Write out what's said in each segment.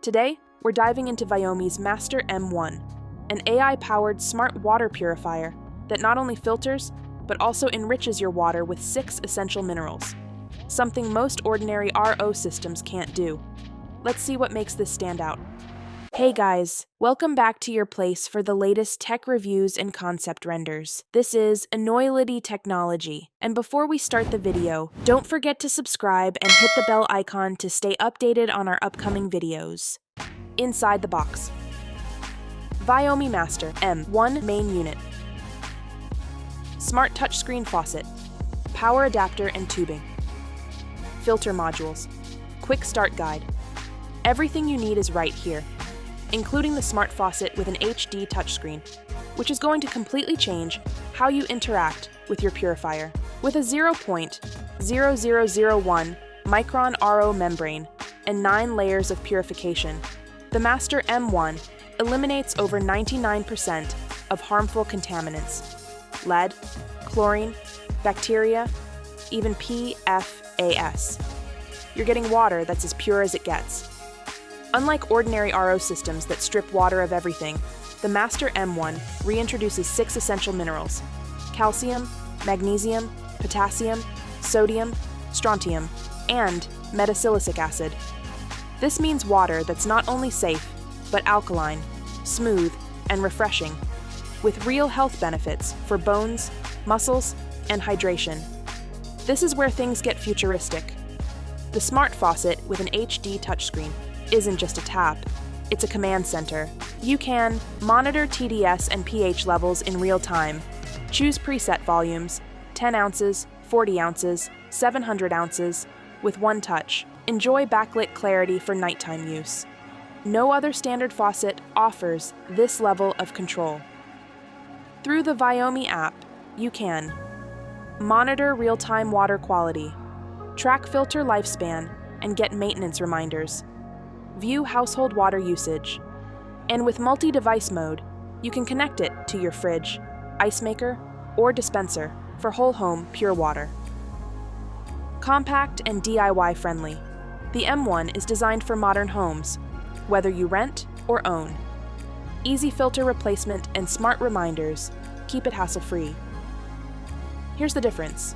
Today, we're diving into VIOMI's Master M1, an AI-powered smart water purifier that not only filters, but also enriches your water with 6 essential minerals, something most ordinary RO systems can't do. Let's see what makes this stand out. Hey guys, welcome back to your place for the latest tech reviews and concept renders. This is Enoylity technology, and before we start the video, don't forget to subscribe and hit the bell icon to stay updated on our upcoming videos. Inside the box. VIOMI Master M1 main unit. Smart touchscreen faucet. Power adapter and tubing. Filter modules. Quick start guide. Everything you need is right here, including the smart faucet with an HD touchscreen, which is going to completely change how you interact with your purifier. With a 0.0001 micron RO membrane and 9 layers of purification, the Master M1 eliminates over 99% of harmful contaminants: lead, chlorine, bacteria, even PFAS. You're getting water that's as pure as it gets. Unlike ordinary RO systems that strip water of everything, the Master M1 reintroduces 6 essential minerals: calcium, magnesium, potassium, sodium, strontium, and metasilicic acid. This means water that's not only safe, but alkaline, smooth, and refreshing, with real health benefits for bones, muscles, and hydration. This is where things get futuristic. The smart faucet with an HD touchscreen isn't just a tap, it's a command center. You can monitor TDS and pH levels in real time, choose preset volumes, 10 ounces, 40 ounces, 700 ounces, with one touch. Enjoy backlit clarity for nighttime use. No other standard faucet offers this level of control. Through the VIOMI app, you can monitor real-time water quality, track filter lifespan, and get maintenance reminders, view household water usage, and with multi-device mode, you can connect it to your fridge, ice maker, or dispenser for whole home pure water. Compact and DIY friendly, the M1 is designed for modern homes, whether you rent or own. Easy filter replacement and smart reminders keep it hassle-free. Here's the difference.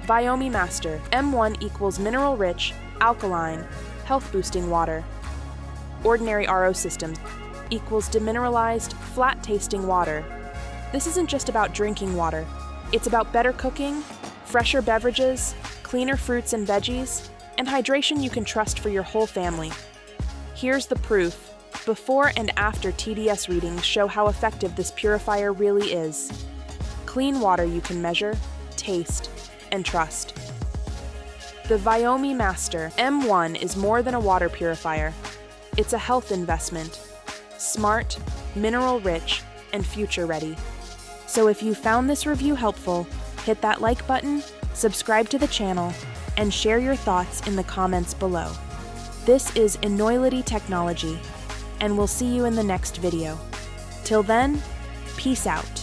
VIOMI Master M1 equals mineral-rich, alkaline, health-boosting water. Ordinary RO systems equals demineralized, flat-tasting water. This isn't just about drinking water. It's about better cooking, fresher beverages, cleaner fruits and veggies, and hydration you can trust for your whole family. Here's the proof. Before and after TDS readings show how effective this purifier really is. Clean water you can measure, taste, and trust. The VIOMI Master M1 is more than a water purifier. It's a health investment. Smart, mineral-rich, and future-ready. So if you found this review helpful, hit that like button, subscribe to the channel, and share your thoughts in the comments below. This is Enoylity technology, and we'll see you in the next video. Till then, peace out.